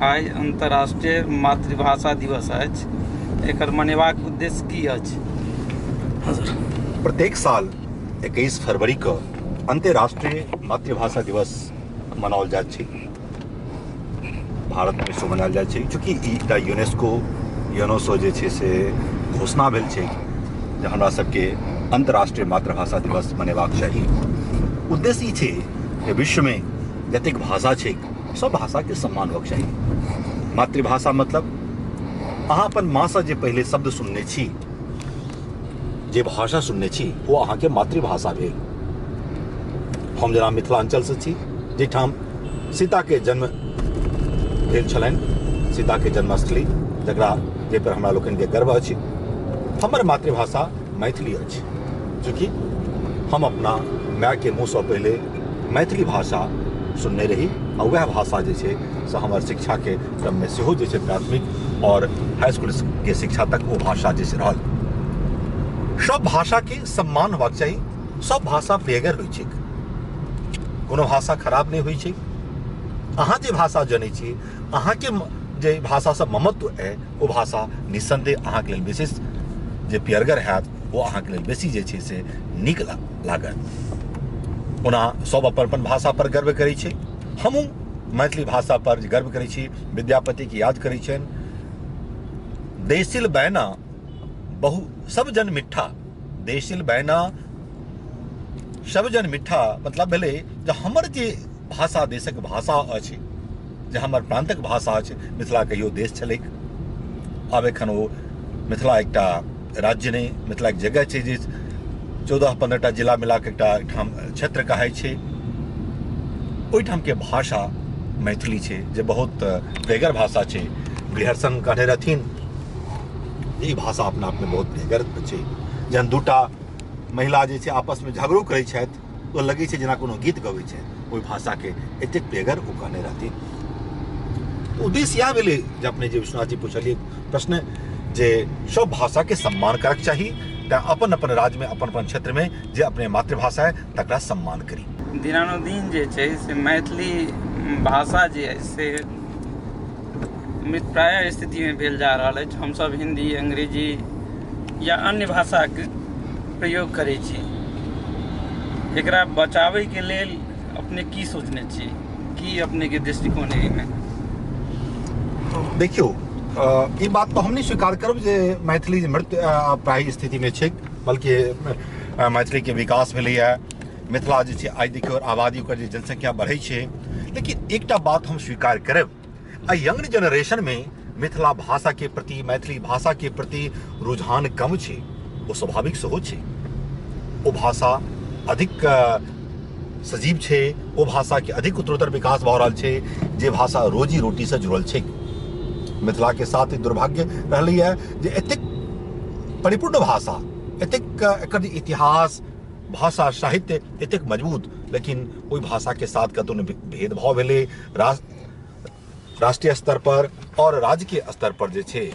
आइ अंतर्राष्ट्रीय मातृभाषा दिवस अछि। एकर मनेबाक उद्देश्य की अछि? प्रत्येक साल 21 फरवरी को अंतर्राष्ट्रीय मातृभाषा दिवस मनाओल जाइत छै। भारत में विश्व मनाओल जाइत छै, चूँकि एकटा यूनेस्को जे छै से घोषणा भेल छै जे हमरा सबके अंतर्राष्ट्रीय मातृभाषा दिवस मनेबाक चाही। उद्देश्य ई छै जे विश्व में जतेक भाषा छै सब भाषा के सम्मान होबाक चाही। मातृभाषा मतलब अहाँ अपन माँ से जे पहले शब्द सुनने छी, जे भाषा सुनने छी, वो अहाँ के मातृभाषा भेल। हम जना मिथिलांचल से छी, जाहिठाम सीता के जन्म भेल छलनि, सीता के जन्मस्थली जकरा जे पर हमरा लोकनि के गर्व अछि। हमर मातृभाषा मैथिली अछि, चूँकि हम अपना माय के मुँह से पहले मैथिली भाषा सुनने रही और वह भाषा जे छै से हमर शिक्षा के क्रम में सेहो जे छै प्राथमिक और हाई स्कूल के शिक्षा तक वो भाषा जे रहल। सब भाषा के सम्मान होबाक चाही। सब भाषा प्रियगर होइ छै, कोनो भाषा खराब नहीं होइ छै। अहाँ जे भाषा जनै छी, अहाँ के जे भाषा से ममत्व है, वो भाषा निस्संदेह अहाँ के लेल विशेष जे प्रियगर हैत, वो अहाँ के लेल बेसी जे छै से नीक लागत। ओना सब अपन भाषा पर गर्व करै छै। हमहूँ मैथिली भाषा पर गर्व करै छी। विद्यापति के याद करै छनि, देशिल बैना बहु सब जन मिठा। देशिल बैना सब जन मिठा मतलब भेलै जे हमर जे भाषा देशक भाषा अछि, जे हमर प्रांतक भाषा अछि। मिथिला कहियो देश छलैक, आब एखन ओ मिथिला एकटा राज्य नहीं, मिथिला एक जगह छै जे 14-15टा जिला मिला के एकटा ठाम क्षेत्र कहाइ छै। ओहिठाम के भाषा मैथिली छै, जे बहुत प्रियगर भाषा छै। गृहर्षण कहने रहथिन, ई भाषा अपना आप में बहुत प्रियगर छै। जहन दूटा महिला जे छै आपस में झगड़ो करै छथि, तो लगै छै जेना कोनो गीत गबै छै। ओहि भाषा के एतेक प्रियगर ओ कहने रहथिन। उद्देश्य इएह भेलै जे अपने जे विश्वनाथ जी पूछलिए प्रश्न, जे सब भाषा के सम्मान करक चाही। अपन अपन राज्य में, अपन अपन क्षेत्र में जे अपने मातृभाषा है तकरा सम्मान करी। दिनानुदिन जे छै से मैथिली भाषा जे है से मृतप्राय स्थिति में भेल जा रहल अछि। हमसब हिंदी, अंग्रेजी या अन्य भाषा के प्रयोग करै छी। एकरा बचाबै के लेल अपने की सोचने छी, की अपने के दृष्टिकोण है एहिमे? देखियो, ई बात तो हम नहीं स्वीकार करब जे मैथिली मृत प्राय स्थिति में छै, बल्कि मैथिली के विकास भेलैया। मिथिला जे छै आइ देखियो आबादी ओकर जे जनसंख्या बढ़ै छै, लेकिन एकटा बात हम स्वीकार करब, आ यंग जनरेशन में मिथिला भाषा के प्रति, मैथिली भाषा के प्रति रुझान कम छै। वो स्वाभाविक सेहो छै। वो भाषा अधिक सजीव छै, वो भाषा के अधिक उत्तरोत्तर विकास भऽ रहल छै, जे भाषा रोजी रोटी से जुड़ल छै। मिथिला के साथ दुर्भाग्य रहलैया जे एतेक परिपूर्ण भाषा, एतेक एकर इतिहास, भाषा, साहित्य एतेक मजबूत, लेकिन ओहि भाषा के साथ कतौ ने भेदभाव भेलै राष्ट्रीय स्तर पर और राज्य के स्तर पर जे छै।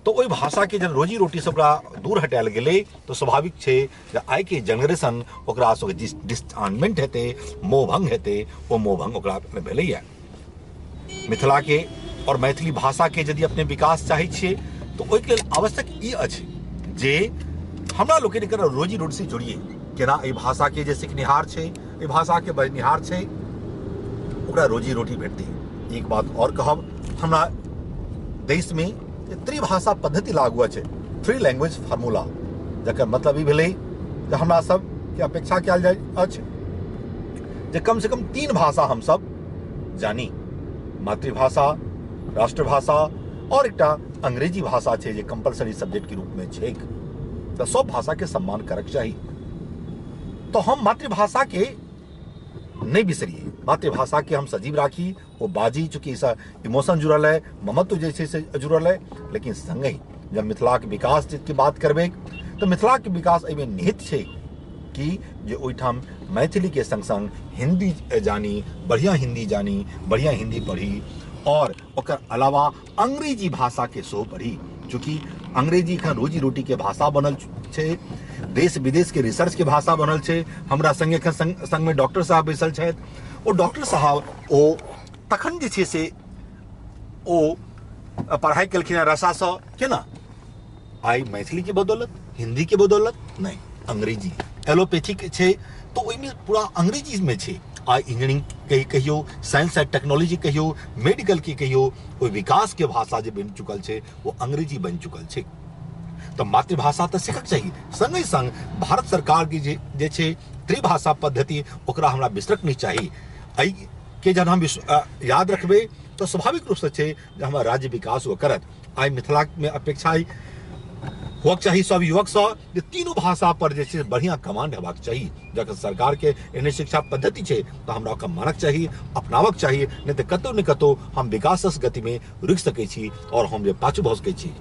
तो ओहि भाषा के जन रोजी रोटी से ओकरा दूर हटायल गेलै, तो स्वाभाविक छै जे आइ के जनरेशन ओकरा से डिसअपॉइंटमेंट हेतै, मोहभंग हेतै। ओ मोहभंग ओकरा में भेलैया। मिथिला के और मैथिली भाषा के यदि अपने विकास चाहै छियै, तो ओहिके लेल आवश्यक ई अछि जे हमरा लोकनि एकर रोजी रोटी से जुड़िए। केना एहि भाषा के जे सिखनिहार छै, एहि भाषा के बजनिहार छै, ओकरा रोजी रोटी भेटतै। एक बात और कहब, हमरा देश में त्रिभाषा पद्धति लागू अछि, 3 लैंग्वेज फार्मूला, जकर मतलब ई भेलै जे हमरा सब के अपेक्षा कयल जाय अछि जे कम से कम 3 भाषा हम सब जानी। मातृभाषा, राष्ट्रभाषा और एकटा अंग्रेजी भाषा छै जे कंपलसरी सब्जेक्ट के रूप में छै। तो सब भाषा के सम्मान करक चाही। तो हम मातृभाषा के नहीं बिसरिए, मातृभाषा के हम सजीव राखी, वो बाजी, चूंकि इमोशन जुड़ल है, ममत्व जैसे से जुड़ल है। लेकिन संगे जब मिथिला के विकास की बात करबे, तो मिथिला के विकास एहिमे निहित छै कि जे ओहिठाम मैथिली के संग संग हिंदी जानी, बढ़िया हिंदी जानी, बढ़िया हिंदी पढ़ी, और ओकर अलावा अंग्रेजी भाषा के सेहो पढ़ी। चूँकि अंग्रेजी का रोजी रोटी के भाषा बनल छै, देश विदेश के रिसर्च के भाषा बनल छै। हमरा संगे संग में डॉक्टर साहब बैसल छथि। ओ डॉक्टर साहब ओ तखन जे छै से ओ पढ़ाई केलखिन रसासँ केना आइ मैथिली के बदौलत, हिंदी के बदौलत नहीं, अंग्रेजी एलोपैथिक छै तो ओहिमे पूरा अंग्रेजी में छै। आइ इंजीनियरिंग के कहियो, साइंस एंड टेक्नोलॉजी कहियो, मेडिकल के कहियो, ओहि विकास के भाषा जे बनि चुकल छै वो अंग्रेजी बनि चुकल छै। तो मातृभाषा तो सीखक चाहिए। संगे संग भारत सरकार की जे छै त्रिभाषा पद्धति ओकरा हमरा बिसरक नहीं चाहिए। एहि के जब हम याद रखबे तो स्वाभाविक रूप से छै जे हमर राज्य विकास वो करत। आइ मिथिला में अपेक्षा होक चाहिए सब युवक से जे तीनों भाषा पर जे छै बढ़िया कमांड हेबाक चाहिए। जखन सरकार के एहन शिक्षा पद्धति छै तो हमरा ओकरा मानक चाहिए, अपनावक चाहिए, नहीं तो कतौ न कतौ हम विकासक गति में रुकि सकै छी और हम जे पाछू भऽ सकै छी।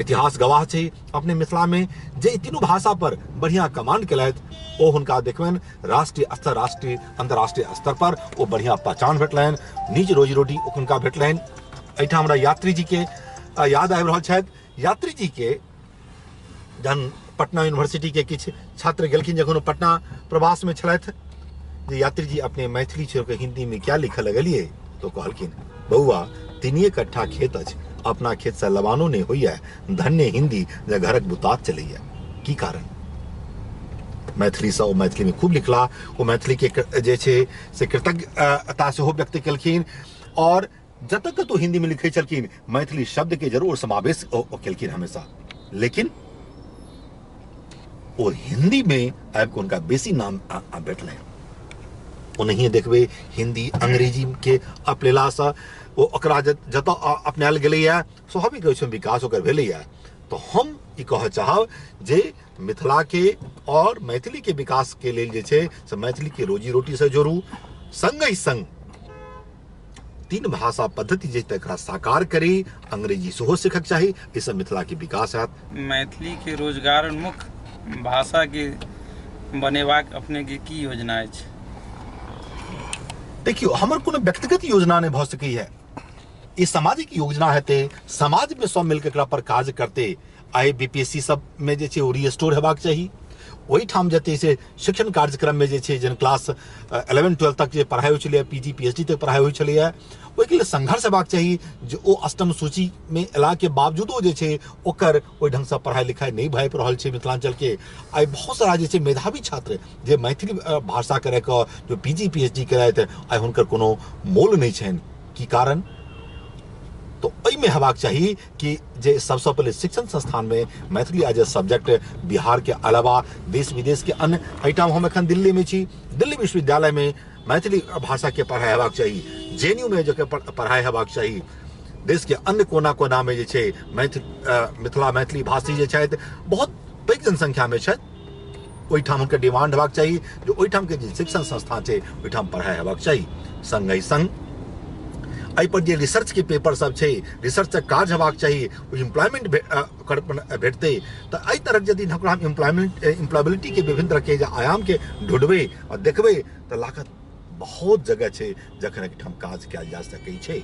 इतिहास गवाह छै अपने मिथिला में जे तीनों भाषा पर बढ़िया कमांड केलथि ओ हुनका देखबनि राष्ट्रीय स्तर, राष्ट्रीय अंतर्राष्ट्रीय स्तर पर ओ बढ़िया पहचान भेटलनि, निज रोजी रोटी हुनका भेटलनि। एहिठाम हमरा यात्री जी के याद आबि रहल छथि। यात्री जी के जहन पटना यूनिवर्सिटी के किछु छात्र गेलखिन, जखन ओ पटना प्रवास में छलथि, जे यात्री जी अपने मैथिली छोड़ के हिंदी में क्या लिखऽ लगलिए, तो कहलखिन बौआ 3 कट्ठा खेत अछि, अपना खेत से लबानो नहीं होइए, धन्य हिंदी जे घरक बुतात चलैया। की कारण मैथिली से ओ मैथिली में खूब लिखला, ओ मैथिली के जे छै से कृतज्ञता सेहो व्यक्त केलखिन और जतऽ कतौ हिंदी में लिखे छलखिन मैथिली शब्द के जरूर समावेश केलखिन हमेशा। लेकिन ओ हिंदी में आबि के उनका बेसी नाम भेटलनि। ओनहिए देखबे हिंदी अंग्रेजी के अपनेला से ओकरा जतऽ अपनायल गेलैया स्वाभाविक रूप से विकास ओकर भेलैया। तो हम ई कहऽ चाहब जे मिथिला के और मैथिली के विकास के लेल जे छै से मैथिली के रोजी रोटी से जोड़ू, संगे संग 3 भाषा पद्धति जे तकरा साकार करी, अंग्रेजी सेहो सीखक चाही, इससे मिथिला के विकास हैत। मैथिली के रोजगारोन्मुख भाषा के बनेबाक अपने के की योजना अछि? देखियो हमर कोनो व्यक्तिगत योजना नहीं भऽ सकैए, ई सामाजिक योजना हेतै, समाज में सब मिलकर एकरा पर काज करते। आइ बीपीएससी सब में जे छै ओ रिस्टोर हेबाक चाही। ओहिठाम जते से शिक्षण कार्यक्रम में जे छै जन क्लास 11-12 तक जे पढ़ाई होइ छलै, पीजी पीएचडी तक पढ़ाई होइ छलै, ओहिके लिए संघर्ष हेबाक चाही जे ओ अष्टम सूची में अयला के बावजूदो जे छै ओकर ओहि ढंग से पढ़ाई लिखाई नहीं भऽ रहल छै मिथिलांचल के। आइ बहुत सारा जे छै मेधावी छात्र जे मैथिली भाषा करे के जो पीजी पीएचडी करैत आइ हुनकर कोनो मोल नहीं छनि। की कारण? तो एहिमे हेबाक चाही कि जे सबसे पहले शिक्षण संस्थान में Maithili as a subject Bihar के अलावा देश विदेश के अन्य, एहिठाम हम एखन दिल्ली में छी, दिल्ली विश्वविद्यालय में मैथिली भाषा के पढ़ाई हेबाक चाही, जेएनयू में जो पढ़ाई हेबाक चाही। देश के अन्य कोना कोना में जे छै मिथिला मैथिली भाषी जे छथि बहुत पैघ जनसंख्या में छथि, ओहिठाम हुनकर डिमांड हेबाक चाही जे ओहिठाम के जे शिक्षण संस्थान छै ओहिठाम पढ़ाई हेबाक चाही। संगे संग एहि पर जे रिसर्च के पेपर सब छै, रिसर्च काज हेबाक चाही, एम्प्लॉयमेंट भेटतै। तो एहि तरह यदि हम एम्प्लॉयबिलिटी के विभिन्न तरह के आयाम के ढूंढबै और देखबै तो लागत बहुत जगह छै जखन एकठाम काज कयल जा सकै छै।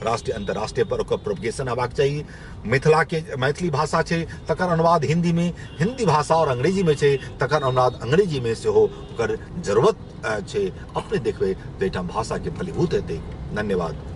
राष्ट्रीय अंतर्राष्ट्रीय पर ओकर प्रोपगेशन हेबाक चाही। मिथिला के मैथिली भाषा छै तकर अनुवाद हिंदी में, हिंदी भाषा और अंग्रेजी में छै तकर अनुवाद अंग्रेजी में सेहो ओकर जरूरत छै। अपने देखबै जे एहिठाम भाषा के फलीभूत हेतै। धन्यवाद।